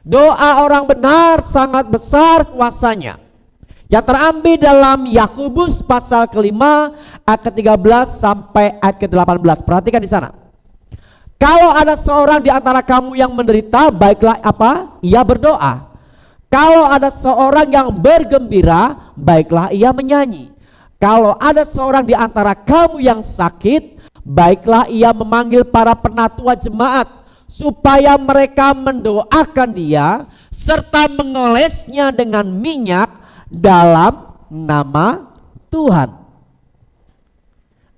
Doa orang benar sangat besar kuasanya. Yang terambil dalam Yakobus pasal kelima ayat ke-13 sampai ayat ke-18. Perhatikan di sana. Kalau ada seorang di antara kamu yang menderita, baiklah apa? Ia berdoa. Kalau ada seorang yang bergembira, baiklah ia menyanyi. Kalau ada seorang di antara kamu yang sakit, baiklah ia memanggil para penatua jemaat, supaya mereka mendoakan dia, serta mengolesnya dengan minyak dalam nama Tuhan.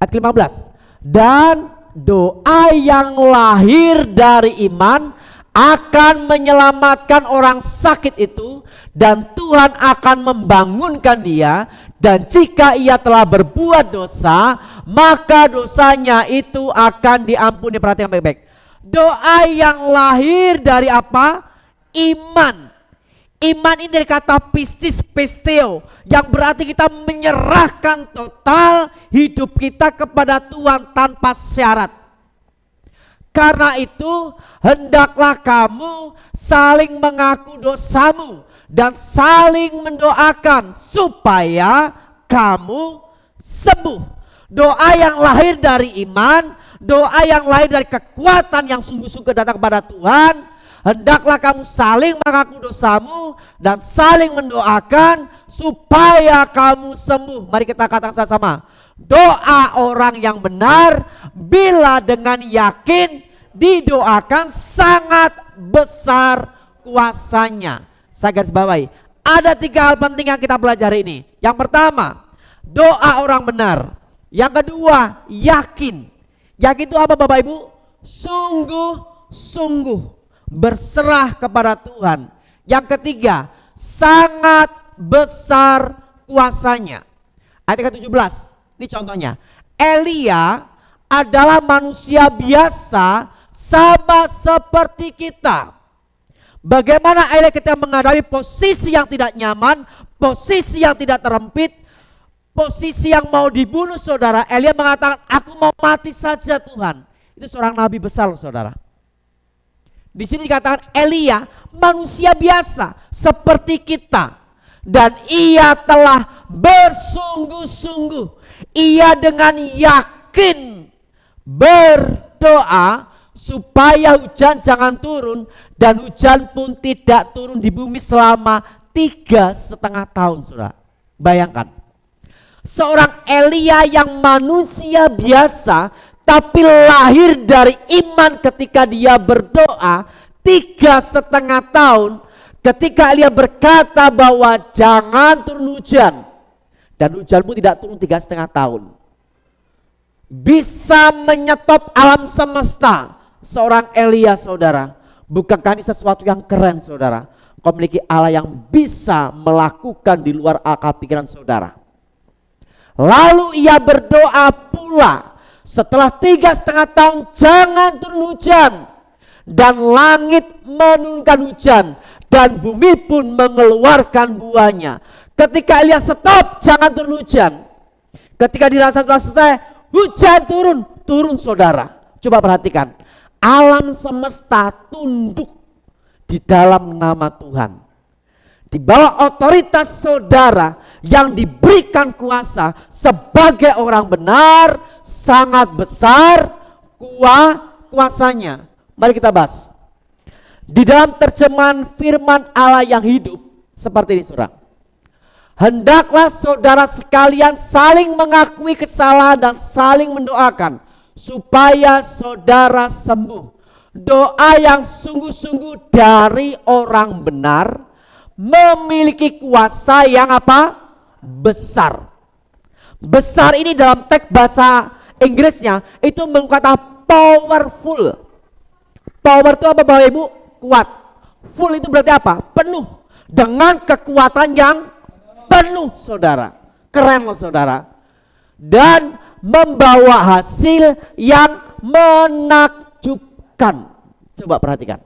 Ayat 15. Dan doa yang lahir dari iman akan menyelamatkan orang sakit itu, dan Tuhan akan membangunkan dia. Dan jika ia telah berbuat dosa, maka dosanya itu akan diampuni. Perhatikan baik-baik. Doa yang lahir dari apa? Iman. Iman ini dari kata pistis, pisteo, yang berarti kita menyerahkan total hidup kita kepada Tuhan tanpa syarat. Karena itu hendaklah kamu saling mengaku dosamu dan saling mendoakan supaya kamu sembuh. Doa yang lahir dari iman, doa yang lahir dari kekuatan yang sungguh-sungguh datang kepada Tuhan. Hendaklah kamu saling mengaku dosamu dan saling mendoakan supaya kamu sembuh. Mari kita katakan sama-sama. Doa orang yang benar bila dengan yakin didoakan sangat besar kuasanya. Saya garis bawahi, ada 3 hal penting yang kita pelajari ini. Yang pertama, doa orang benar. Yang kedua, yakin. Yakin itu apa Bapak Ibu? Sungguh-sungguh berserah kepada Tuhan. Yang ketiga, sangat besar kuasanya. Ayat ke-17, ini contohnya. Elia adalah manusia biasa sama seperti kita. Bagaimana Elia kita menghadapi posisi yang tidak nyaman, posisi yang tidak terempit, posisi yang mau dibunuh saudara. Elia mengatakan, aku mau mati saja Tuhan. Itu seorang nabi besar saudara. Di sini dikatakan Elia manusia biasa seperti kita. Dan ia telah bersungguh-sungguh. Ia dengan yakin berdoa supaya hujan jangan turun, dan hujan pun tidak turun di bumi selama 3,5 tahun saudara. Bayangkan, seorang Elia yang manusia biasa tapi lahir dari iman ketika dia berdoa 3,5 tahun. Ketika Elia berkata bahwa jangan turun hujan, dan hujan pun tidak turun 3,5 tahun, bisa menyetop alam semesta. Seorang Elia saudara, bukankah ini sesuatu yang keren saudara? Kau memiliki Allah yang bisa melakukan di luar akal pikiran saudara. Lalu ia berdoa pula setelah 3,5 tahun, jangan turun hujan, dan langit menurunkan hujan, dan bumi pun mengeluarkan buahnya. Ketika Elia stop, jangan turun hujan. Ketika dirasa sudah selesai, hujan turun saudara. Coba perhatikan, alam semesta tunduk di dalam nama Tuhan. Di bawah otoritas saudara yang diberikan kuasa sebagai orang benar, sangat besar kuasanya. Mari kita bahas. Di dalam terjemahan firman Allah yang hidup seperti ini saudara. Hendaklah saudara sekalian saling mengakui kesalahan dan saling mendoakan supaya saudara sembuh. Doa yang sungguh-sungguh dari orang benar memiliki kuasa yang apa? Besar. Besar ini dalam teks bahasa Inggrisnya itu menggunakan kata powerful. Power itu apa Bapak Ibu? Kuat. Full itu berarti apa? Penuh. Dengan kekuatan yang penuh saudara. Keren loh saudara. Dan membawa hasil yang menakjubkan. Coba perhatikan.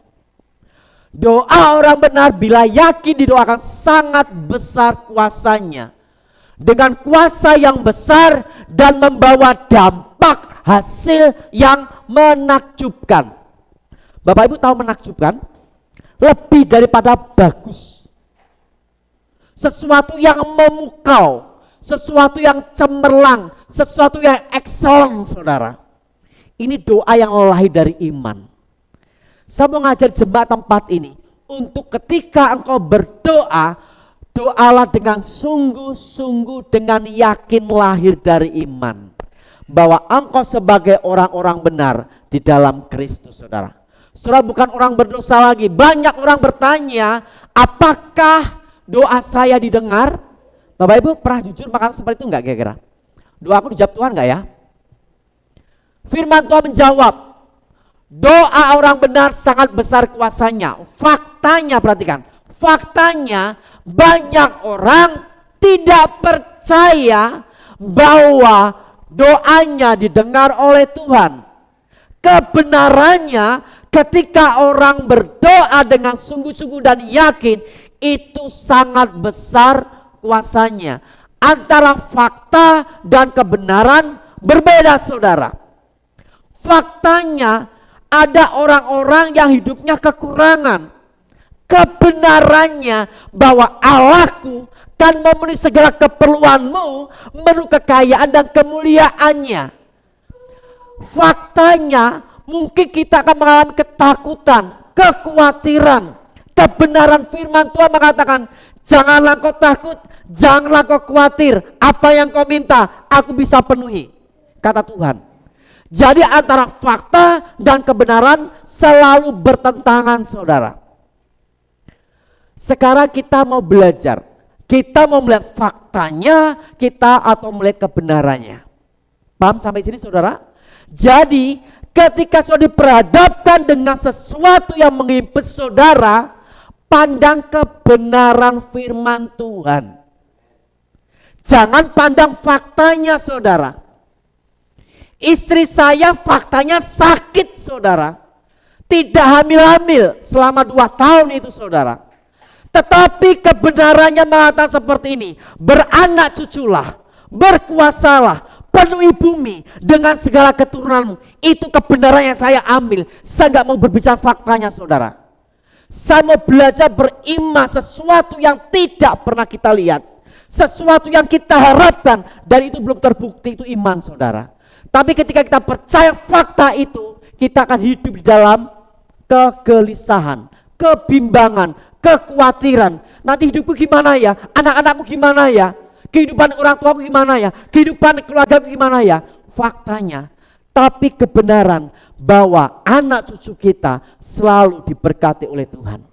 Doa orang benar bila yakin didoakan sangat besar kuasanya. Dengan kuasa yang besar dan membawa dampak hasil yang menakjubkan. Bapak Ibu tahu menakjubkan? lebih daripada bagus. Sesuatu yang memukau, sesuatu yang cemerlang, sesuatu yang excellent, saudara. Ini doa yang lahir dari iman. Saya mau ngajar jemaat tempat ini, untuk ketika engkau berdoa, doalah dengan sungguh-sungguh, dengan yakin lahir dari iman. Bahwa engkau sebagai orang-orang benar di dalam Kristus, saudara. Saudara bukan orang berdosa lagi. Banyak orang bertanya, apakah doa saya didengar? Bapak Ibu pernah jujur makan seperti itu enggak kira-kira? Doaku dijawab Tuhan enggak ya? Firman Tuhan menjawab, doa orang benar sangat besar kuasanya. Faktanya, perhatikan, faktanya banyak orang tidak percaya bahwa doanya didengar oleh Tuhan. Kebenarannya ketika orang berdoa dengan sungguh-sungguh dan yakin, itu sangat besar kuasanya. Antara fakta dan kebenaran berbeda, saudara. Faktanya ada orang-orang yang hidupnya kekurangan. Kebenarannya bahwa Allahku kan memenuhi segala keperluanmu menurut kekayaan dan kemuliaannya. Faktanya mungkin kita akan mengalami ketakutan, kekhawatiran. Kebenaran firman Tuhan mengatakan, janganlah kau takut, janganlah kau khawatir. Apa yang kau minta, aku bisa penuhi, kata Tuhan. Jadi antara fakta dan kebenaran selalu bertentangan, saudara. Sekarang kita mau belajar. Kita mau melihat faktanya kita atau melihat kebenarannya. Paham sampai sini, saudara? Jadi ketika saudara diperhadapkan dengan sesuatu yang mengimpit saudara, pandang kebenaran firman Tuhan. Jangan pandang faktanya, saudara. Istri saya faktanya sakit, saudara. Tidak hamil-hamil selama 2 tahun itu, saudara. Tetapi kebenarannya mengatakan seperti ini, beranak cuculah, berkuasalah, penuhi bumi dengan segala keturunanmu. Itu kebenaran yang saya ambil. Saya gak mau berbicara faktanya, saudara. Saya mau belajar beriman sesuatu yang tidak pernah kita lihat. Sesuatu yang kita harapkan dan itu belum terbukti, itu iman, saudara. Tapi ketika kita percaya fakta itu, kita akan hidup di dalam kegelisahan, kebimbangan, kekhawatiran. Nanti hidupku gimana ya? Anak-anakku gimana ya? Kehidupan orang tuaku gimana ya? Kehidupan keluargaku gimana ya? Faktanya, tapi kebenaran bahwa anak cucu kita selalu diberkati oleh Tuhan.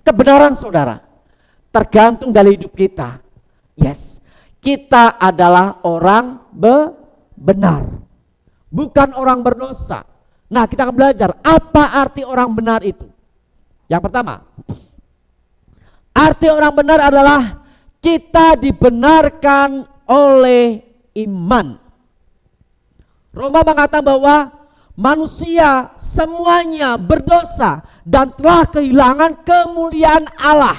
Kebenaran, saudara, tergantung dari hidup kita. Yes, kita adalah orang benar, bukan orang berdosa. Nah, kita akan belajar apa arti orang benar itu. Yang pertama, arti orang benar adalah kita dibenarkan oleh iman. Roma mengatakan bahwa manusia semuanya berdosa dan telah kehilangan kemuliaan Allah.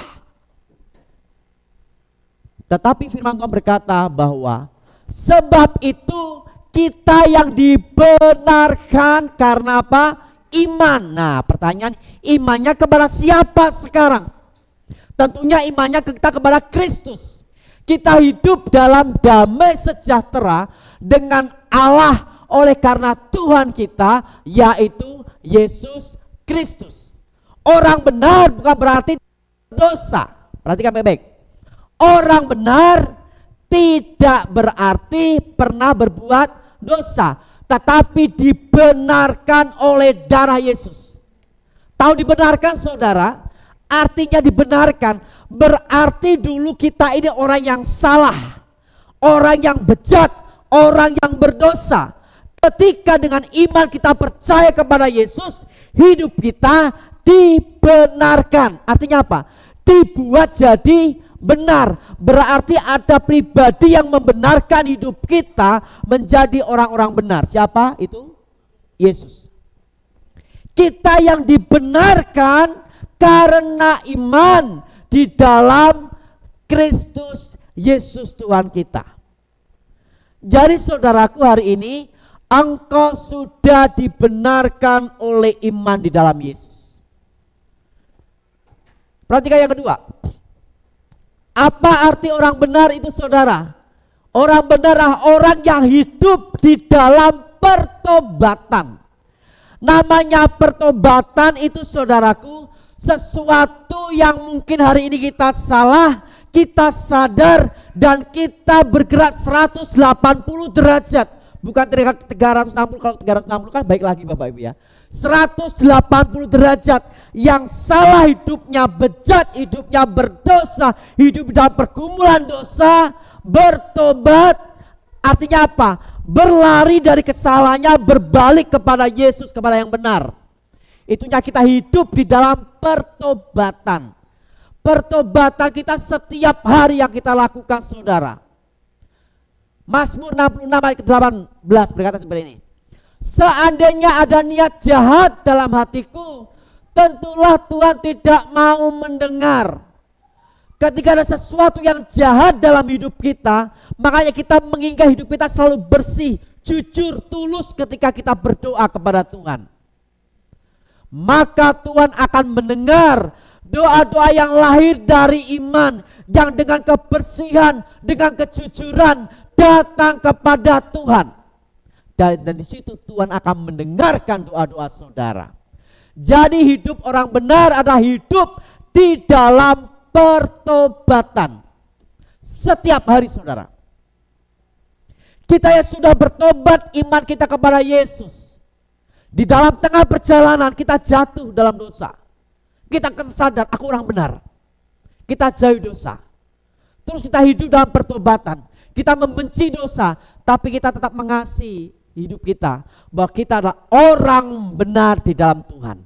Tetapi firman Tuhan berkata bahwa sebab itu kita yang dibenarkan karena apa? Iman. Nah, pertanyaan, imannya kepada siapa sekarang? Tentunya imannya kita kepada Kristus. Kita hidup dalam damai sejahtera dengan Allah oleh karena Tuhan kita, yaitu Yesus Kristus. Orang benar bukan berarti dosa. Perhatikan baik-baik. Orang benar tidak berarti pernah berbuat dosa, tetapi dibenarkan oleh darah Yesus. Tahu dibenarkan, saudara? Artinya dibenarkan berarti dulu kita ini orang yang salah, orang yang bejat, orang yang berdosa. Ketika dengan iman kita percaya kepada Yesus, hidup kita dibenarkan. Artinya apa? Dibuat jadi benar. Berarti ada pribadi yang membenarkan hidup kita menjadi orang-orang benar. Siapa itu? Yesus. Kita yang dibenarkan karena iman di dalam Kristus Yesus Tuhan kita. Jadi saudaraku, hari ini engkau sudah dibenarkan oleh iman di dalam Yesus. Perhatikan yang kedua. Apa arti orang benar itu saudara? Orang benar adalah orang yang hidup di dalam pertobatan. Namanya pertobatan itu saudaraku, sesuatu yang mungkin hari ini kita salah, kita sadar dan kita bergerak 180 derajat. Bukan 360, kalau 360 kan baik lagi Bapak Ibu ya. 180 derajat, yang salah hidupnya, bejat hidupnya, berdosa, hidup dalam pergumulan dosa, bertobat. Artinya apa? Berlari dari kesalahannya, berbalik kepada Yesus, kepada yang benar. Itunya kita hidup di dalam pertobatan. Pertobatan kita setiap hari yang kita lakukan saudara. Mazmur 66 ayat ke-18 berkata seperti ini. Seandainya ada niat jahat dalam hatiku, tentulah Tuhan tidak mau mendengar. Ketika ada sesuatu yang jahat dalam hidup kita, makanya kita menginginkan hidup kita selalu bersih, jujur, tulus ketika kita berdoa kepada Tuhan. Maka Tuhan akan mendengar doa-doa yang lahir dari iman, yang dengan kebersihan, dengan kejujuran datang kepada Tuhan. Dan di situ Tuhan akan mendengarkan doa-doa saudara. Jadi hidup orang benar adalah hidup di dalam pertobatan. Setiap hari saudara. Kita yang sudah bertobat, iman kita kepada Yesus. Di dalam tengah perjalanan kita jatuh dalam dosa. Kita akan sadar, aku orang benar. Kita jauhi dosa. Terus kita hidup dalam pertobatan. Kita membenci dosa, tapi kita tetap mengasihi hidup kita. Bahwa kita adalah orang benar di dalam Tuhan.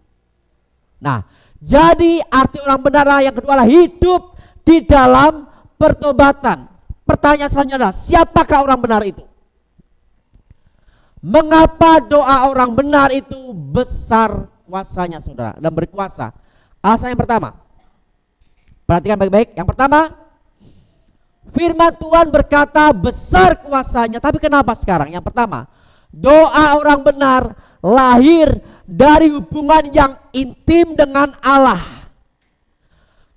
Nah, jadi arti orang benar yang kedua adalah hidup di dalam pertobatan. Pertanyaan selanjutnya adalah, siapakah orang benar itu? Mengapa doa orang benar itu besar kuasanya saudara dan berkuasa? Alasan yang pertama, perhatikan baik-baik. Yang pertama, firman Tuhan berkata besar kuasanya. Tapi kenapa sekarang? Yang pertama, doa orang benar lahir dari hubungan yang intim dengan Allah.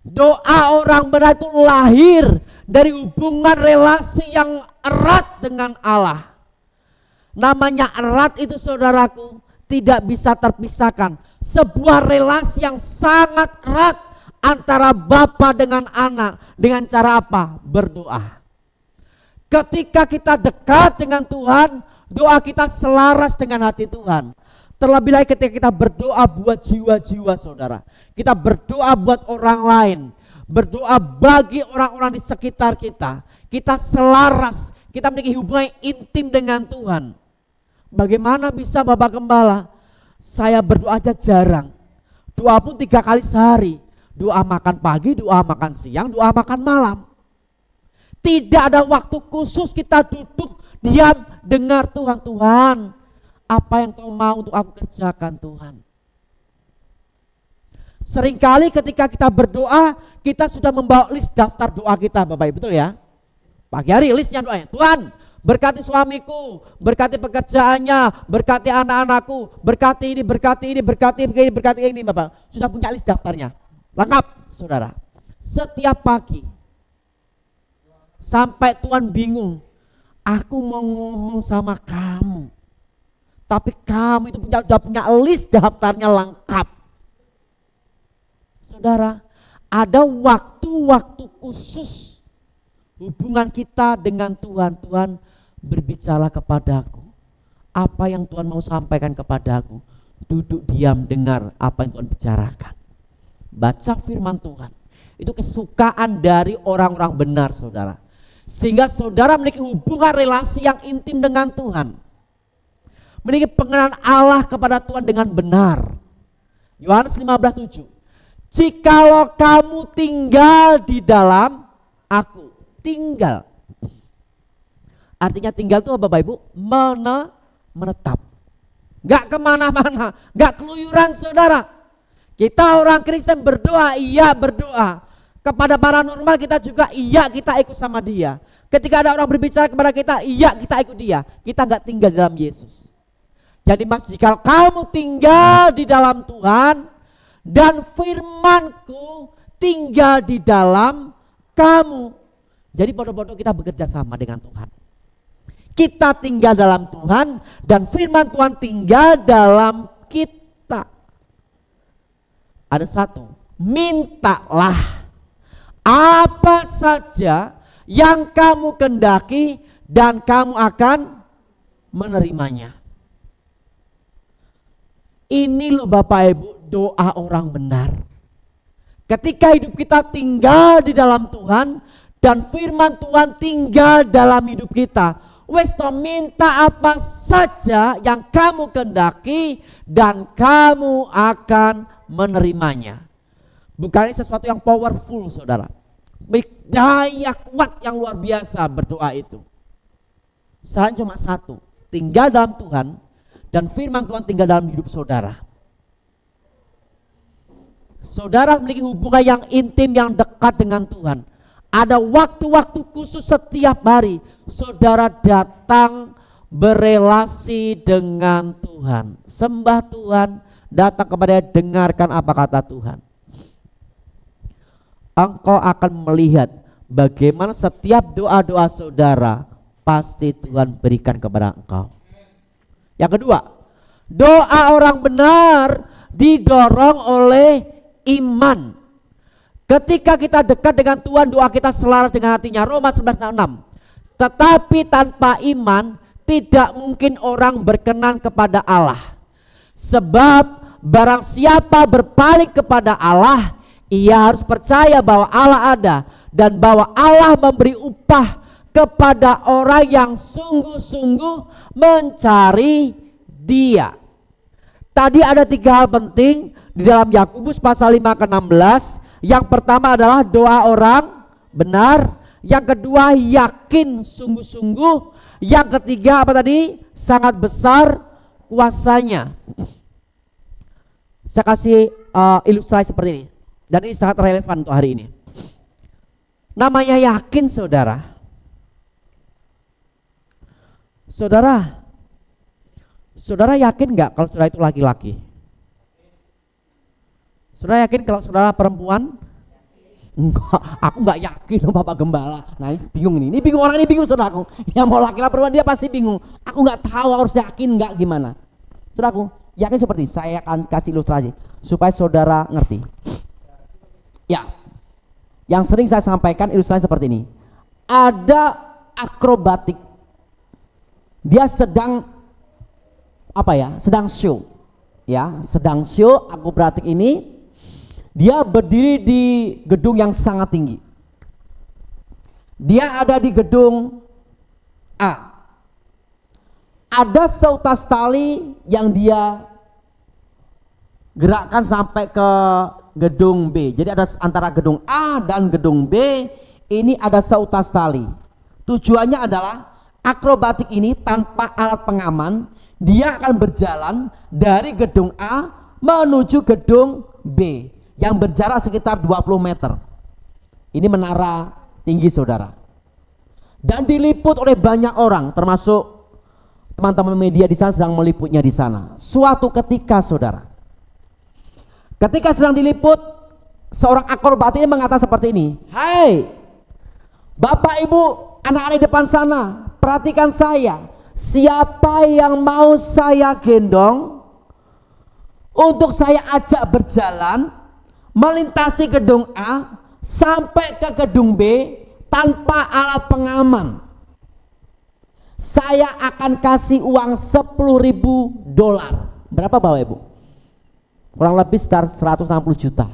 Doa orang benar itu lahir dari hubungan relasi yang erat dengan Allah. Namanya erat itu saudaraku tidak bisa terpisahkan. Sebuah relasi yang sangat erat antara bapa dengan anak. Dengan cara apa? Berdoa. Ketika kita dekat dengan Tuhan, doa kita selaras dengan hati Tuhan. Terlebih lagi ketika kita berdoa buat jiwa-jiwa saudara. Kita berdoa buat orang lain. Berdoa bagi orang-orang di sekitar kita. Kita selaras, kita memiliki hubungan intim dengan Tuhan. Bagaimana bisa Bapak Gembala? Saya berdoa aja jarang. Doa pun 3 kali sehari. Doa makan pagi, doa makan siang, doa makan malam. Tidak ada waktu khusus kita duduk, diam, dengar Tuhan. Tuhan, apa yang Kau mau untuk aku kerjakan Tuhan? Seringkali ketika kita berdoa, kita sudah membawa list daftar doa kita Bapak Ibu, betul ya? Pagi hari listnya doanya, Tuhan berkati suamiku, berkati pekerjaannya, berkati anak-anakku, berkati ini, berkati ini, berkati ini, berkati ini Bapak. Sudah punya list daftarnya, lengkap saudara. Setiap pagi sampai Tuhan bingung, aku mau ngomong sama kamu, tapi kamu itu sudah punya list daftarnya lengkap. Saudara, ada waktu-waktu khusus hubungan kita dengan Tuhan. Tuhan berbicara kepadaku, apa yang Tuhan mau sampaikan kepadaku. Duduk diam, dengar apa yang Tuhan bicarakan. Baca firman Tuhan. Itu kesukaan dari orang-orang benar saudara. Sehingga saudara memiliki hubungan relasi yang intim dengan Tuhan. Memiliki pengenalan Allah kepada Tuhan dengan benar. Yohanes 15:7. Jikalau kamu tinggal di dalam aku. Tinggal. Artinya tinggal itu apa Bapak Ibu? Menetap. Gak kemana-mana, gak keluyuran saudara. Kita orang Kristen berdoa, iya berdoa. Kepada paranormal kita juga iya kita ikut sama dia. Ketika ada orang berbicara kepada kita, iya kita ikut dia. Kita gak tinggal di dalam Yesus. Jadi mas, jika kamu tinggal di dalam Tuhan dan firman-Ku tinggal di dalam kamu. Jadi bodoh-bodoh kita bekerja sama dengan Tuhan. Kita tinggal dalam Tuhan dan firman Tuhan tinggal dalam kita. Ada satu, mintalah apa saja yang kamu kendaki dan kamu akan menerimanya. Ini loh Bapak Ibu doa orang benar. Ketika hidup kita tinggal di dalam Tuhan dan firman Tuhan tinggal dalam hidup kita, wes to minta apa saja yang kamu kendaki dan kamu akan menerimanya. Bukan sesuatu yang powerful saudara, daya kuat yang luar biasa berdoa itu. Saran cuma satu, tinggal dalam Tuhan dan firman Tuhan tinggal dalam hidup saudara. Saudara memiliki hubungan yang intim, yang dekat dengan Tuhan. Ada waktu-waktu khusus setiap hari saudara datang berelasi dengan Tuhan. Sembah Tuhan, datang kepada Dia, dengarkan apa kata Tuhan. Engkau akan melihat bagaimana setiap doa-doa saudara pasti Tuhan berikan kepada engkau. Yang kedua, doa orang benar didorong oleh iman. Ketika kita dekat dengan Tuhan, doa kita selaras dengan hatinya. Roma 11:6. Tetapi tanpa iman tidak mungkin orang berkenan kepada Allah. Sebab barang siapa berpaling kepada Allah, ia harus percaya bahwa Allah ada dan bahwa Allah memberi upah kepada orang yang sungguh-sungguh mencari Dia. Tadi ada 3 hal penting di dalam Yakobus pasal 5 ke 16. Yang pertama adalah doa orang benar. Yang kedua yakin sungguh-sungguh. Yang ketiga apa tadi? Sangat besar kuasanya. Saya kasih ilustrasi seperti ini. Dan ini sangat relevan untuk hari ini. Namanya yakin saudara. Saudara yakin gak kalau saudara itu laki-laki? Saudara yakin kalau saudara perempuan? Enggak, aku gak yakin Bapak Gembala. Nah ini bingung ini bingung, orang ini bingung saudaraku. Dia mau laki-laki perempuan dia pasti bingung. Aku gak tahu harus yakin gak gimana. Saudaraku, yakin seperti ini. Saya akan kasih ilustrasi supaya saudara ngerti. Ya, yang sering saya sampaikan ilustrasi seperti ini. Ada akrobatik. Dia sedang sedang show. Ya, sedang show akrobatik ini. Dia berdiri di gedung yang sangat tinggi. Dia ada di gedung A. Ada seutas tali yang dia gerakkan sampai ke gedung B. Jadi ada antara gedung A dan gedung B ini ada seutas tali. Tujuannya adalah akrobatik ini tanpa alat pengaman, dia akan berjalan dari gedung A menuju gedung B yang berjarak sekitar 20 meter. Ini menara tinggi saudara. Dan diliput oleh banyak orang, termasuk teman-teman media di sana sedang meliputnya di sana. Suatu ketika saudara, ketika sedang diliput, seorang akrobat ini mengatakan seperti ini, "Hai, Bapak Ibu, anak-anak di depan sana, perhatikan saya. Siapa yang mau saya gendong untuk saya ajak berjalan melintasi gedung A sampai ke gedung B tanpa alat pengaman? Saya akan kasih uang $10.000. Berapa Bapak Ibu? Kurang lebih sekitar 160 juta.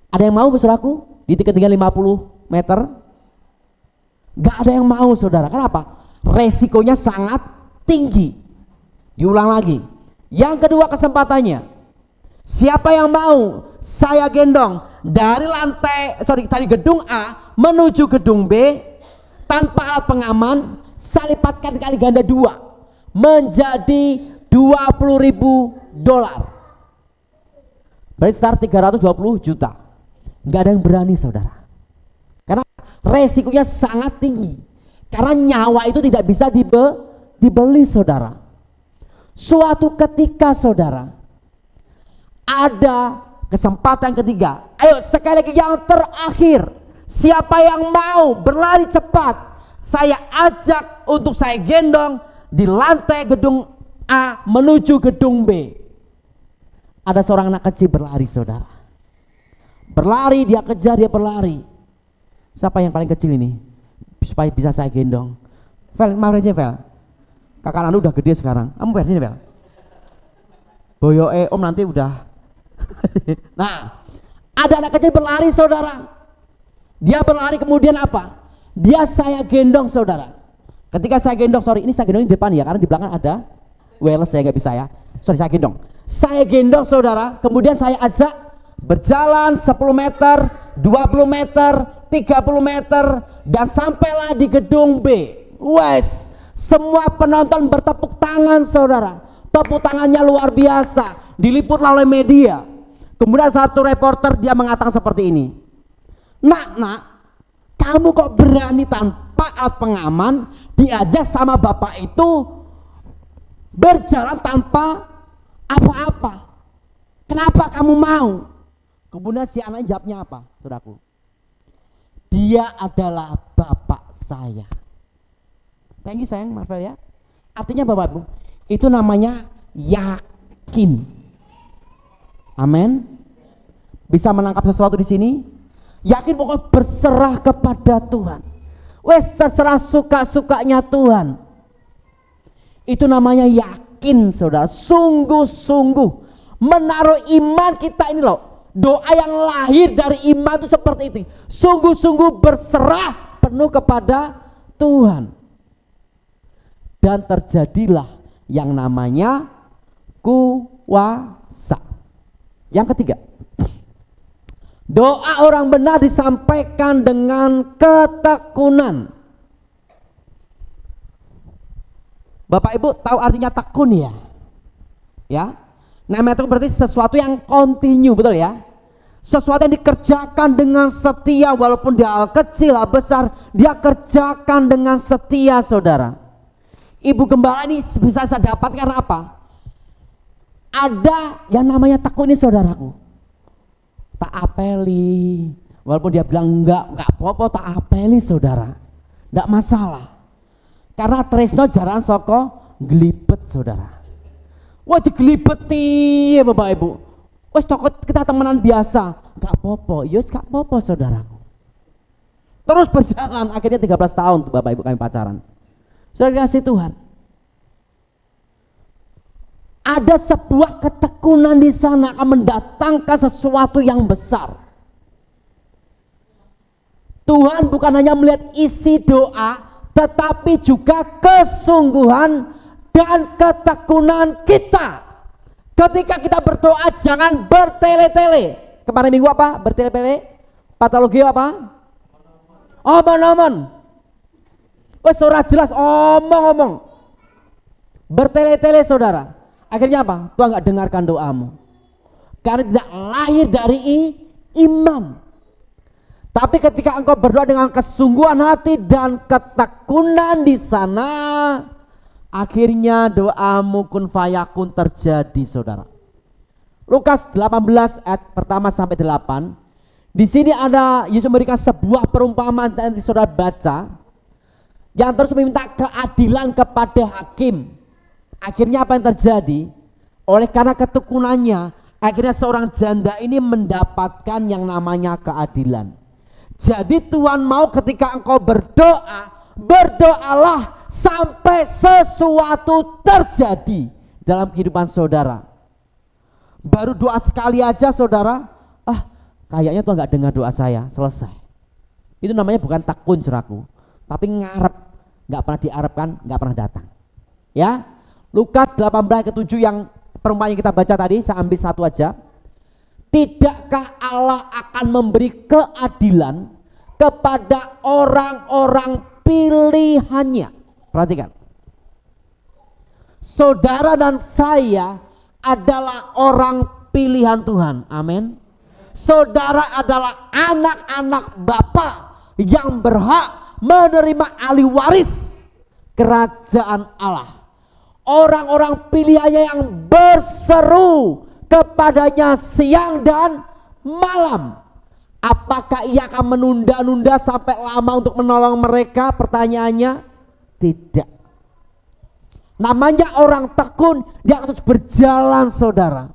Ada yang mau saudaraku? Di ketinggian 50 meter? Gak ada yang mau saudara. Kenapa? Resikonya sangat tinggi. Diulang lagi. Yang kedua kesempatannya. Siapa yang mau saya gendong dari tadi gedung A menuju gedung B tanpa alat pengaman, saya lipatkan kali ganda 2 menjadi $20.000. Berarti sekitar 320 juta. Gak ada yang berani saudara. Karena resikonya sangat tinggi. Karena nyawa itu tidak bisa dibeli saudara. Suatu ketika saudara, ada Kesempatan ketiga. Ayo sekali lagi yang terakhir. Siapa yang mau berlari cepat, saya ajak untuk saya gendong di lantai gedung A menuju gedung B. Ada seorang anak kecil berlari, saudara. Berlari, dia kejar, dia berlari. Siapa yang paling kecil ini? Supaya bisa saya gendong. Vel, mau aja Vel. Kakak Anu udah gede sekarang. Kamu sini Vel. Boyo om nanti udah. Nah, ada anak kecil berlari, saudara. Dia berlari kemudian apa? Dia saya gendong, saudara. Ketika saya gendong, ini saya gendong di depan ya, karena di belakang ada wireless, saya nggak bisa ya. Saya gendong. Saya gendong, saudara. Kemudian saya ajak berjalan 10 meter, 20 meter, 30 meter, dan sampailah di gedung B. Wes, semua penonton bertepuk tangan, saudara. Tepuk tangannya luar biasa, diliput oleh media. Kemudian satu reporter dia mengatakan seperti ini. Nak, kamu kok berani tanpa alat pengaman diajak sama bapak itu berjalan tanpa apa-apa? Kenapa kamu mau? Kemudian si anak jawabnya apa, saudaraku? Dia adalah bapak saya. Thank you sayang, Marvel ya. Artinya Bapak Ibu, itu namanya yakin. Amin. Bisa menangkap sesuatu di sini? Yakin, pokoknya berserah kepada Tuhan. Wes terserah suka-sukanya Tuhan. Itu namanya yakin, saudara. Sungguh-sungguh menaruh iman kita ini loh. Doa yang lahir dari iman itu seperti itu. Sungguh-sungguh berserah penuh kepada Tuhan. Dan terjadilah yang namanya kuasa. Yang ketiga, doa orang benar disampaikan dengan ketekunan. Bapak Ibu tahu artinya tekun ya? Ya. Namanya tekun berarti sesuatu yang kontinu, betul ya? Sesuatu yang dikerjakan dengan setia, walaupun dia hal kecil, hal besar, dia kerjakan dengan setia, saudara. Ibu gembala ini bisa saya dapatkan apa? Ada yang namanya tekun ini, saudaraku. Tak apeli, walaupun dia bilang enggak apa-apa, tak apeli, saudara. Enggak masalah. Karena tresno jaran soko glibet, saudara. Wah, digelibeti ya Bapak Ibu. Wes toko kita temenan biasa, enggak apa-apa. Yes, enggak apa-apa, saudaraku. Terus berjalan, akhirnya 13 tahun tuh Bapak Ibu kami pacaran. Saudara kasih Tuhan. Ada sebuah ketekunan di sana akan mendatangkan sesuatu yang besar. Tuhan bukan hanya melihat isi doa, tetapi juga kesungguhan dan ketekunan kita. Ketika kita berdoa jangan bertele-tele. Kemarin minggu apa? Bertele-tele? Patologi apa? Omong-omong. Wes ora jelas omong-omong. Bertele-tele, saudara. Akhirnya apa? Tuhan gak dengarkan doamu. Karena tidak lahir dari iman. Tapi ketika engkau berdoa dengan kesungguhan hati dan ketekunan di sana, akhirnya doamu kun fayakun terjadi, saudara. Lukas 18 ayat pertama sampai 8. Di sini ada Yesus memberikan sebuah perumpamaan, nanti saudara baca, yang terus meminta keadilan kepada hakim. Akhirnya apa yang terjadi? Oleh karena ketekunannya, akhirnya seorang janda ini mendapatkan yang namanya keadilan. Jadi Tuhan mau ketika engkau berdoa, berdoalah sampai sesuatu terjadi dalam kehidupan saudara. Baru doa sekali aja, saudara, kayaknya Tuhan gak dengar doa saya, selesai. Itu namanya bukan takun, saudaraku, tapi ngarep, gak pernah diharapkan, gak pernah datang. Ya, Lukas 18 ayat ke-7 yang perumpamaan yang kita baca tadi, saya ambil satu aja. Tidakkah Allah akan memberi keadilan kepada orang-orang pilihannya? Perhatikan. Saudara dan saya adalah orang pilihan Tuhan. Amin. Saudara adalah anak-anak Bapa yang berhak menerima ahli waris kerajaan Allah. Orang-orang pilihannya yang berseru kepadanya siang dan malam. Apakah ia akan menunda-nunda sampai lama untuk menolong mereka? Pertanyaannya tidak. Namanya orang tekun, dia harus berjalan, saudara.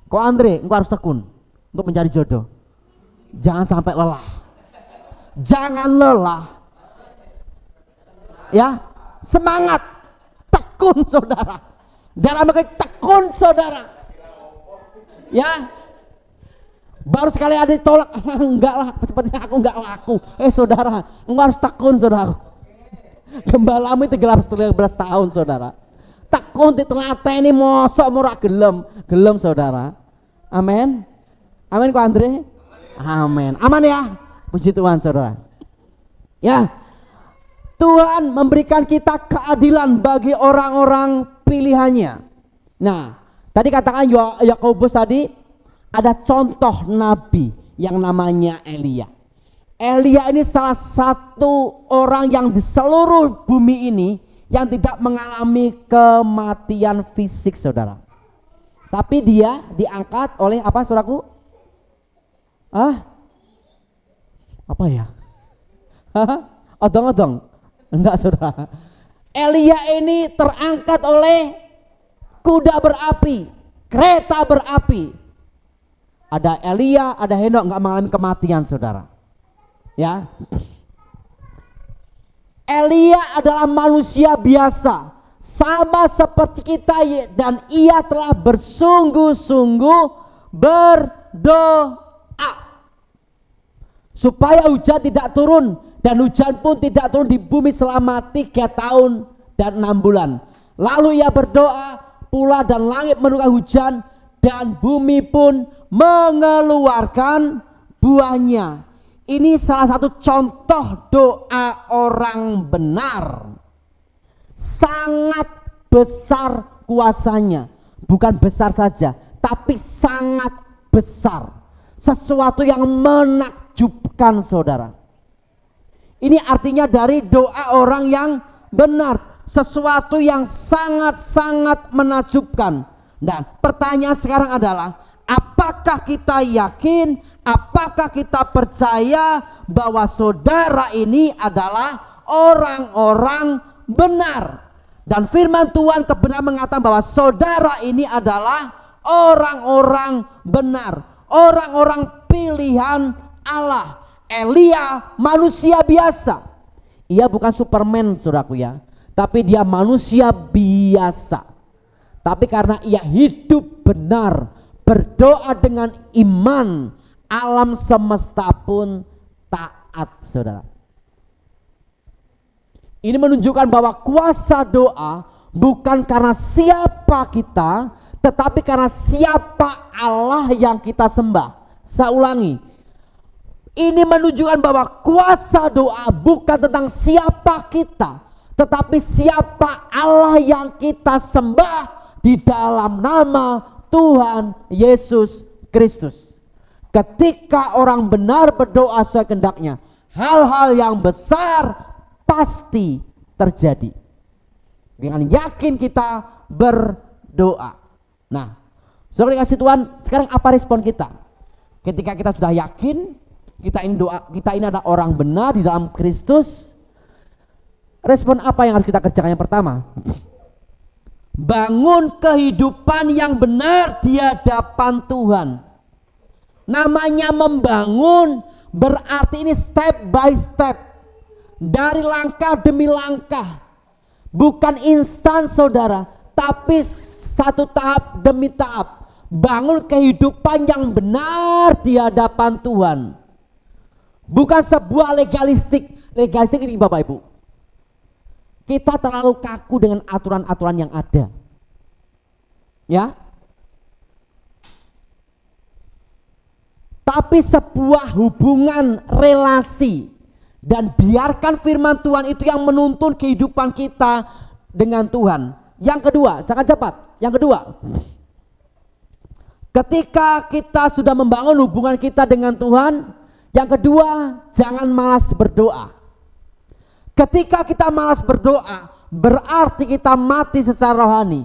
Kok Andre, engkau harus tekun untuk mencari jodoh. Jangan sampai lelah. Jangan lelah. Ya, semangat, tekun, saudara. Dalam tekun, saudara. Ya. Baru sekali ada ditolak, enggak lah, sepertinya aku enggak laku. Saudara, engkau harus tekun, saudara. Gembalamu itu 13 tahun, saudara. Tekun ditelateni mosok murah gelem, saudara. Amin. Amin kok Andre? Amin. Aman ya? Puji Tuhan, saudara. Ya. Tuhan memberikan kita keadilan bagi orang-orang pilihannya. Nah, tadi katakan Yakobus tadi ada contoh nabi yang namanya Elia. Elia ini salah satu orang yang di seluruh bumi ini yang tidak mengalami kematian fisik, saudara. Tapi dia diangkat oleh apa, saudaraku? Apa ya? Odong-odong? Enggak, saudara. Elia ini terangkat oleh kuda berapi, kereta berapi. Ada Elia, ada Henok nggak mengalami kematian, saudara. Ya, Elia adalah manusia biasa, sama seperti kita, dan ia telah bersungguh-sungguh berdoa supaya hujan tidak turun, dan hujan pun tidak turun di bumi selama 3 tahun dan 6 bulan. Lalu ia berdoa pula dan langit menurunkan hujan dan bumi pun mengeluarkan buahnya. Ini salah satu contoh doa orang benar. Sangat besar kuasanya. Bukan besar saja, tapi sangat besar. Sesuatu yang menakjubkan, saudara. Ini artinya dari doa orang yang benar. Sesuatu yang sangat-sangat menakjubkan. Dan pertanyaan sekarang adalah, apakah kita yakin, apakah kita percaya bahwa saudara ini adalah orang-orang benar? Dan firman Tuhan kebenaran mengatakan bahwa saudara ini adalah orang-orang benar, orang-orang pilihan Allah. Elia manusia biasa. Ia bukan Superman, saudaraku ya, tapi dia manusia biasa. Tapi karena ia hidup benar, berdoa dengan iman, alam semesta pun taat, saudara. Ini menunjukkan bahwa kuasa doa bukan karena siapa kita, tetapi karena siapa Allah yang kita sembah. Saya ulangi, ini menunjukkan bahwa kuasa doa bukan tentang siapa kita, tetapi siapa Allah yang kita sembah di dalam nama Tuhan Yesus Kristus. Ketika orang benar berdoa sesuai kehendaknya, hal-hal yang besar pasti terjadi. Dengan yakin kita berdoa. Nah, saudara dikasih Tuhan, sekarang apa respon kita? Ketika kita sudah yakin, kita ini adalah orang benar di dalam Kristus. Respon apa yang harus kita kerjakan? Yang pertama, bangun kehidupan yang benar di hadapan Tuhan. Namanya membangun berarti ini step by step, dari langkah demi langkah, bukan instan, saudara, tapi satu tahap demi tahap. Bangun kehidupan yang benar di hadapan Tuhan, bukan sebuah legalistik ini, Bapak Ibu. Kita terlalu kaku dengan aturan-aturan yang ada. Ya. Tapi sebuah hubungan relasi, dan biarkan firman Tuhan itu yang menuntun kehidupan kita dengan Tuhan. Yang kedua, sangat cepat. Yang kedua, ketika kita sudah membangun hubungan kita dengan Tuhan, yang kedua, jangan malas berdoa. Ketika kita malas berdoa, berarti kita mati secara rohani.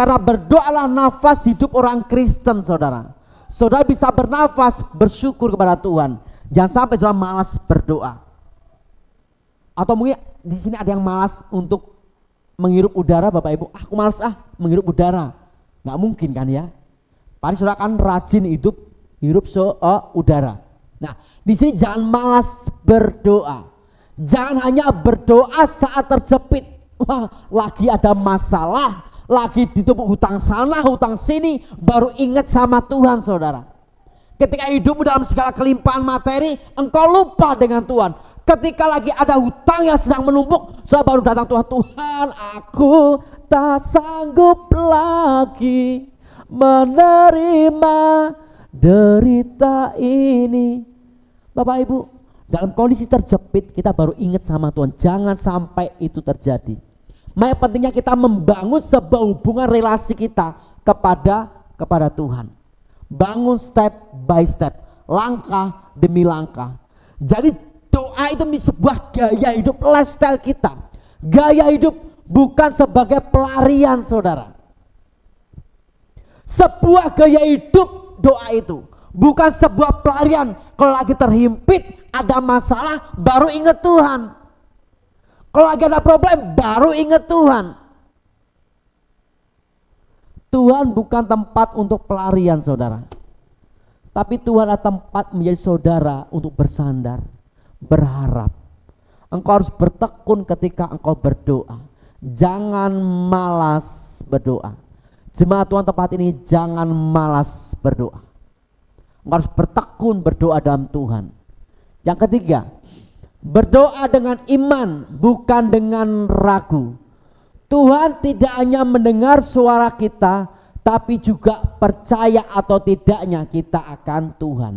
Karena berdoalah nafas hidup orang Kristen, saudara. Saudara bisa bernafas, bersyukur kepada Tuhan. Jangan sampai saudara malas berdoa. Atau mungkin di sini ada yang malas untuk menghirup udara, Bapak Ibu. Aku malas menghirup udara. Nggak mungkin kan ya? Paling saudara kan rajin hirup udara. Nah, di sini jangan malas berdoa. Jangan hanya berdoa saat terjepit. Wah, lagi ada masalah, lagi ditumpuk hutang sana, hutang sini, baru ingat sama Tuhan, saudara. Ketika hidupmu dalam segala kelimpahan materi, engkau lupa dengan Tuhan. Ketika lagi ada hutang yang sedang menumpuk, saudara baru datang Tuhan. Tuhan, aku tak sanggup lagi menerima derita ini. Bapak Ibu, dalam kondisi terjepit kita baru ingat sama Tuhan. Jangan sampai itu terjadi. Makanya pentingnya kita membangun sebuah hubungan relasi kita kepada Tuhan. Bangun step by step, langkah demi langkah. Jadi doa itu sebuah gaya hidup, lifestyle kita. Gaya hidup bukan sebagai pelarian, saudara. Sebuah gaya hidup doa itu bukan sebuah pelarian. Kalau lagi terhimpit, ada masalah, baru ingat Tuhan. Kalau lagi ada problem, baru ingat Tuhan. Tuhan bukan tempat untuk pelarian, saudara. Tapi Tuhan adalah tempat menjadi saudara untuk bersandar, berharap. Engkau harus bertekun ketika engkau berdoa. Jangan malas berdoa. Jemaat Tuhan tempat ini, jangan malas berdoa. Engkau harus bertekun berdoa dalam Tuhan. Yang ketiga, berdoa dengan iman, bukan dengan ragu. Tuhan tidak hanya mendengar suara kita, tapi juga percaya atau tidaknya kita akan Tuhan.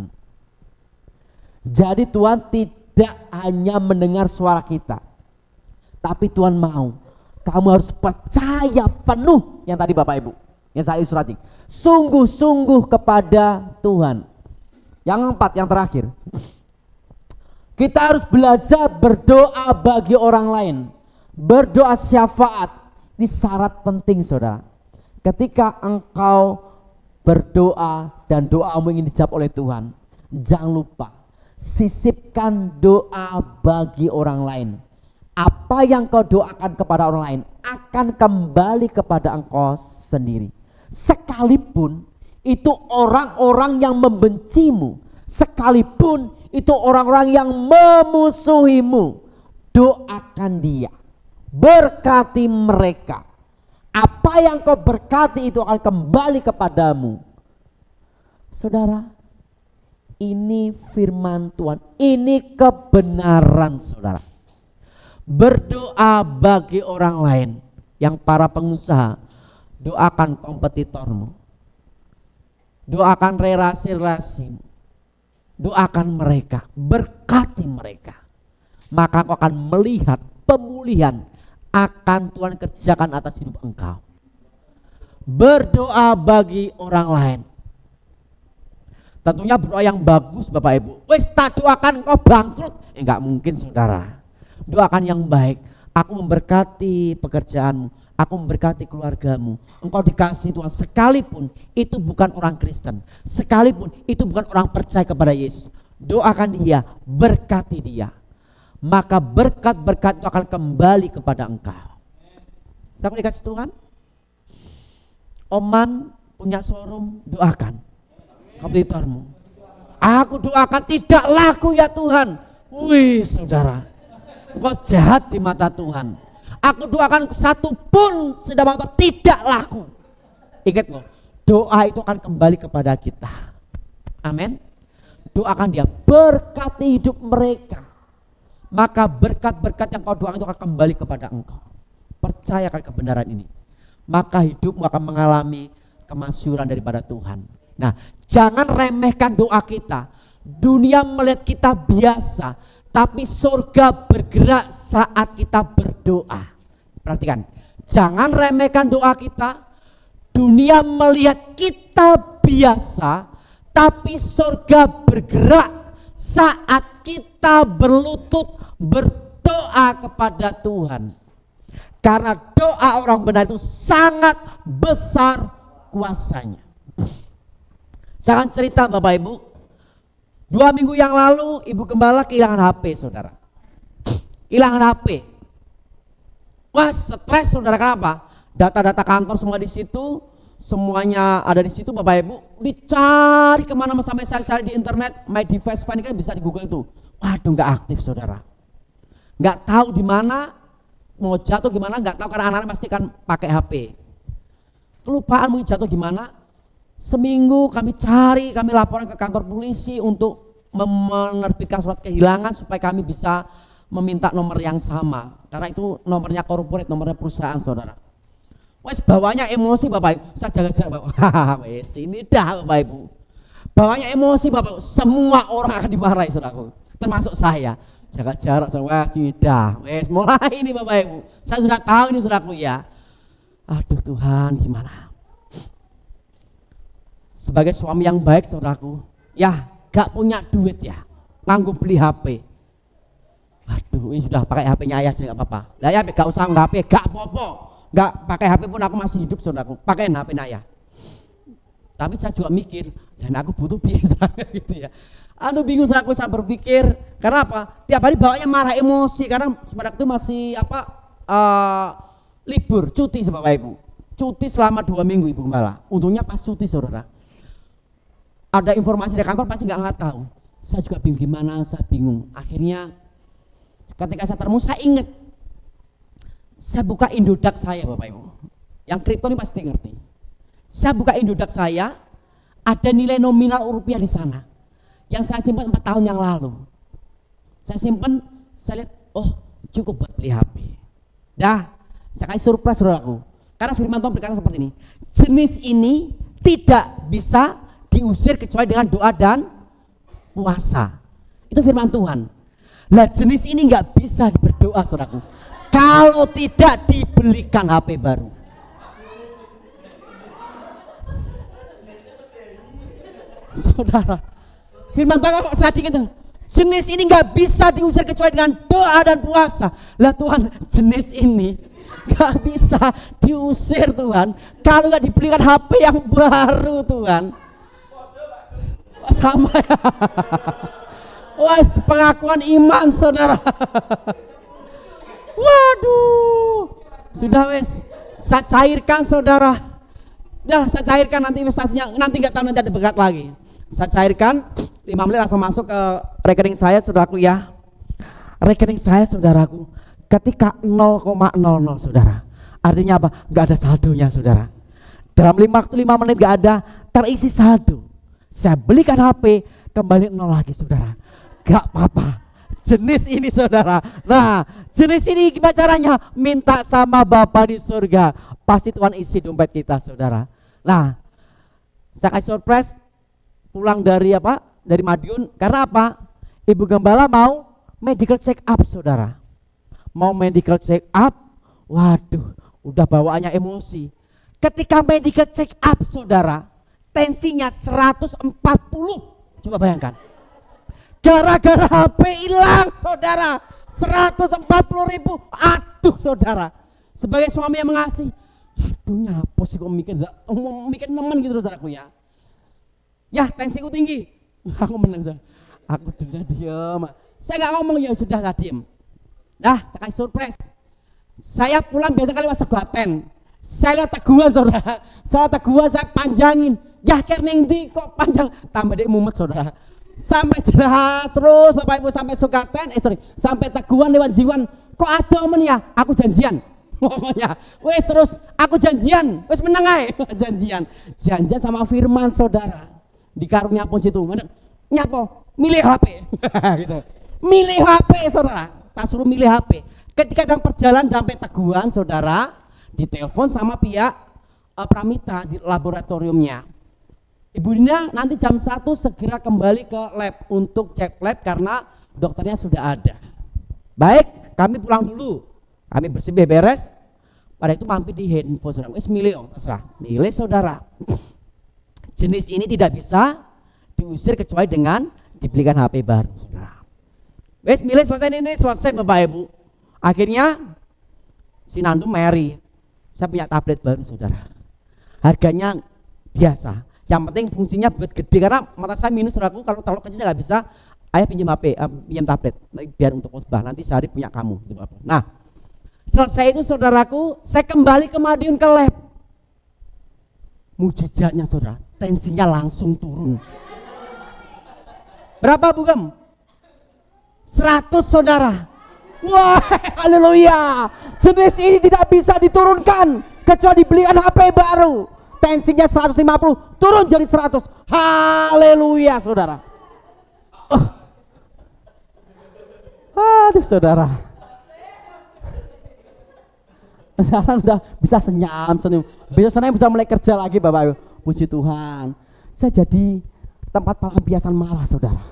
Jadi Tuhan tidak hanya mendengar suara kita, tapi Tuhan mau kamu harus percaya penuh yang tadi Bapak Ibu, yang saya surati. Sungguh-sungguh kepada Tuhan. Yang keempat, yang terakhir, kita harus belajar berdoa bagi orang lain. Berdoa syafaat, ini syarat penting, saudara. Ketika engkau berdoa dan doamu ingin dijawab oleh Tuhan, jangan lupa sisipkan doa bagi orang lain. Apa yang kau doakan kepada orang lain akan kembali kepada engkau sendiri. Sekalipun itu orang-orang yang membencimu, sekalipun itu orang-orang yang memusuhimu, doakan dia, berkati mereka. Apa yang kau berkati itu akan kembali kepadamu. Saudara, ini firman Tuhan, ini kebenaran, saudara. Berdoa bagi orang lain. Yang para pengusaha, doakan kompetitormu, doakan relasi-relasimu, doakan mereka, berkati mereka, maka kau akan melihat pemulihan akan Tuhan kerjakan atas hidup engkau. Berdoa bagi orang lain, tentunya berdoa yang bagus, Bapak Ibu. Wis tak doakan kau bangkrut, enggak mungkin, saudara. Doakan yang baik. Aku memberkati pekerjaanmu, aku memberkati keluargamu. Engkau dikasih Tuhan, sekalipun itu bukan orang Kristen, sekalipun itu bukan orang percaya kepada Yesus, doakan dia, berkati dia. Maka berkat-berkat itu akan kembali kepada engkau. Kamu dikasih Tuhan? Oman punya showroom, doakan kompetitormu. Aku doakan tidak laku ya Tuhan. Wih, saudara, kau jahat di mata Tuhan. Aku doakan satu pun sepeda motor tidak laku. Ingat loh, doa itu akan kembali kepada kita. Amin. Doakan dia, berkati hidup mereka. Maka berkat-berkat yang kau doakan itu akan kembali kepada engkau. Percayakan kebenaran ini, maka hidupmu akan mengalami kemasyhuran daripada Tuhan. Nah, jangan remehkan doa kita. Dunia melihat kita biasa, tapi surga bergerak saat kita berdoa. Perhatikan, jangan remehkan doa kita. Dunia melihat kita biasa, tapi surga bergerak saat kita berlutut berdoa kepada Tuhan. Karena doa orang benar itu sangat besar kuasanya. Saya akan cerita Bapak Ibu. 2 minggu yang lalu Ibu Gembala kehilangan HP saudara. Kehilangan HP. Wah stres saudara, kenapa? Data-data kantor semua di situ. Semuanya ada di situ Bapak Ibu. Dicari kemana, sampai saya cari di internet. My device find kan bisa di Google itu. Waduh gak aktif saudara. Gak tahu di mana. Mau jatuh gimana nggak tahu, karena anak-anak pasti kan pakai HP. Kelupaan mau jatuh gimana? Seminggu kami cari, kami laporan ke kantor polisi untuk menerbitkan surat kehilangan supaya kami bisa meminta nomor yang sama. Karena itu nomornya corporate, nomornya perusahaan saudara. Wes bawanya emosi Bapak Ibu, saya jaga-jaga Bapak. Wes ini dah Bapak Ibu. Bawanya emosi Bapak Ibu, semua orang akan dimarahi saudaraku, termasuk saya. Jaga jarak sama sini dah. Wes mulai ini Bapak Ibu. Saya sudah tahu ini saudaraku ya. Aduh Tuhan gimana? Sebagai suami yang baik saudaraku, ya gak punya duit ya, nganggo beli HP. Aduh ini sudah pakai HP-nya ayah sih gak apa-apa. Lah ya gak usah HP, gak apa-apa. Gak pakai HP pun aku masih hidup saudaraku. Pakai HP-nya ayah. Tapi saya juga mikir, dan aku butuh biasa gitu ya. Aduh bingung saya berpikir, karena apa? Tiap hari bawanya marah emosi, karena pada itu masih libur, cuti Bapak Ibu. Cuti selama 2 minggu Ibu Gembala. Untungnya pas cuti saudara. Ada informasi dari kantor pasti nggak tahu. Saya juga bingung gimana, saya bingung. Akhirnya ketika saya termus, saya ingat. Saya buka Indodax saya Bapak Ibu. Yang kripto ini pasti ngerti. Saya buka Indodax saya, ada nilai nominal rupiah di sana. Yang saya simpan 4 tahun yang lalu. Saya simpan, saya lihat, oh cukup buat beli HP. Dah, saya kasih surprise saudaraku. Karena firman Tuhan berkata seperti ini. Jenis ini tidak bisa diusir kecuali dengan doa dan puasa. Itu firman Tuhan. Lah jenis ini nggak bisa berdoa saudaraku, kalau tidak dibelikan HP baru. Saudara, firman Tuhan kok saat itu jenis ini nggak bisa diusir kecuali dengan doa dan puasa. Lah Tuhan, jenis ini nggak bisa diusir Tuhan kalau nggak dibelikan HP yang baru Tuhan. Sama ya. Wah, pengakuan iman saudara. Waduh, sudah wes saya cairkan saudara. Dah saya cairkan, nanti investasinya nanti nggak tahu, nanti ada berat lagi. Saya cairkan 5 menit langsung masuk ke rekening saya saudaraku ya. Rekening saya saudaraku ketika 0,00 saudara. Artinya apa? Gak ada saldonya saudara. Dalam waktu 5 menit gak ada terisi saldo. Saya belikan HP, kembali 0 lagi saudara. Gak apa-apa. Jenis ini saudara. Nah jenis ini gimana caranya? Minta sama Bapa di surga, pasti Tuhan isi dompet kita saudara. Nah saya kasih surprise pulang dari dari Madiun. Karena apa? Ibu Gembala mau medical check up saudara. Mau medical check up. Waduh udah bawaannya emosi. Ketika medical check up saudara, tensinya 140. Coba bayangkan. Gara-gara HP hilang saudara, 140.000. Aduh saudara, sebagai suami yang mengasihi, aduh nyapa sih kok mikir nemen gitu saudaraku ya. Ya tensiku tinggi, aku menang saudara. Aku sudah diam, saya gak ngomong, ya sudah saya diem. Nah saya kasih surprise. Saya pulang biasa kali mas segaten. Saya lihat teguhan saudara, soal teguhan saya panjangin. Ya akhirnya nanti kok panjang, tambah deh mumet saudara. Sampai jelah terus Bapak Ibu sampai Sukaten, sampai teguhan lewat jiwan. Kok ada men ya? Aku janjian. Pokoknya, wes terus aku janjian, wes menang aja. Janjian sama firman saudara. Di karunia pun situ, nyapo, milih HP. Gitu. Milih HP saudara, tak suruh milih HP. Ketika dalam perjalanan sampai teguhan saudara, ditelepon sama pihak Pramita di laboratoriumnya. Ibu Dina nanti jam 1 segera kembali ke lab untuk cek lab karena dokternya sudah ada. Baik, kami pulang dulu. Kami bersih beres. Pada itu mampir di handphone saudara. Wes milih, terserah. Milih saudara. Jenis ini tidak bisa diusir kecuali dengan dibelikan HP baru saudara. Wes milih selesai ini, selesai Bapak Ibu. Akhirnya Sinandu Mary, saya punya tablet baru saudara. Harganya biasa, yang penting fungsinya buat gede karena mata saya minus saudaraku, kalau terlalu kecil saya nggak bisa. Ayah pinjam HP, pinjam tablet, biar untuk khotbah nanti sehari punya kamu. Nah, selesai itu saudaraku, saya kembali ke Madiun ke lab. Mujizatnya saudara, tensinya langsung turun. Berapa Bugem? 100 saudara. Wah, haleluya. Jenis ini tidak bisa diturunkan kecuali dibelikan HP baru. Tensinya 150 turun jadi 100. Haleluya saudara. Aduh saudara. Sekarang udah bisa senyum. Besok sana sudah mulai kerja lagi Bapak Ibu. Puji Tuhan. Saya jadi tempat pelampiasan marah saudara.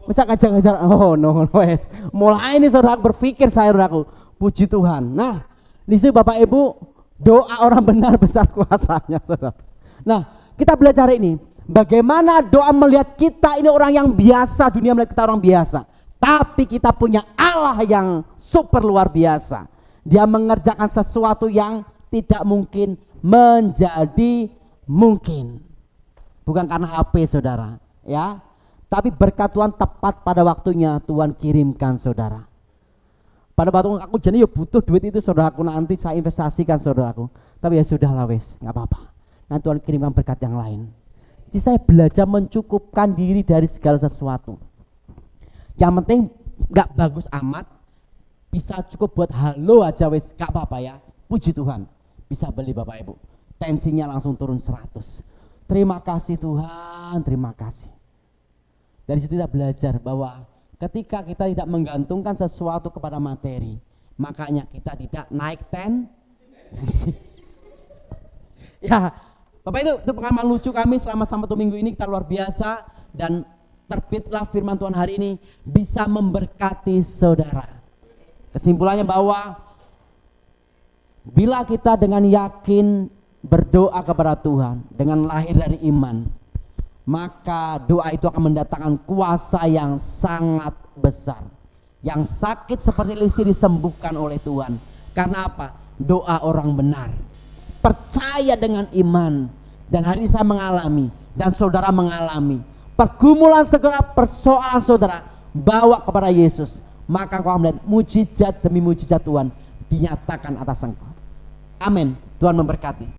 Masa ngajar-ngajar, oh no, wes. Mulai ini saudara berpikir saudaraku. Puji Tuhan. Nah, di sini Bapak Ibu, doa orang benar besar kuasanya saudara. Nah, kita belajar ini. Bagaimana doa melihat kita ini orang yang biasa, dunia melihat kita orang biasa. Tapi kita punya Allah yang super luar biasa. Dia mengerjakan sesuatu yang tidak mungkin menjadi mungkin. Bukan karena HP saudara, ya. Tapi berkat Tuhan tepat pada waktunya Tuhan kirimkan saudara. Pada waktu aku jadi butuh duit itu saudaraku, nanti saya investasikan saudaraku. Tapi ya sudahlah wes, nggak apa-apa. Nanti Tuhan kirimkan berkat yang lain. Jadi saya belajar mencukupkan diri dari segala sesuatu. Yang penting nggak bagus amat, bisa cukup buat halo aja wes, nggak apa-apa ya. Puji Tuhan, bisa beli Bapak Ibu. Tensinya langsung turun 100. Terima kasih Tuhan, terima kasih. Dari situ kita belajar bahwa ketika kita tidak menggantungkan sesuatu kepada materi, makanya kita tidak naik tensi. Ya, Bapak itu pengalaman lucu kami selama 1 minggu ini, kita luar biasa. Dan terbitlah firman Tuhan hari ini bisa memberkati saudara. Kesimpulannya bahwa bila kita dengan yakin berdoa kepada Tuhan dengan lahir dari iman, maka doa itu akan mendatangkan kuasa yang sangat besar. Yang sakit seperti Listi disembuhkan oleh Tuhan. Karena apa? Doa orang benar. Percaya dengan iman. Dan hari ini saya mengalami dan saudara mengalami. Pergumulan segala persoalan saudara bawa kepada Yesus. Maka kau melihat mujizat demi mujizat Tuhan dinyatakan atas engkau. Amin. Tuhan memberkati.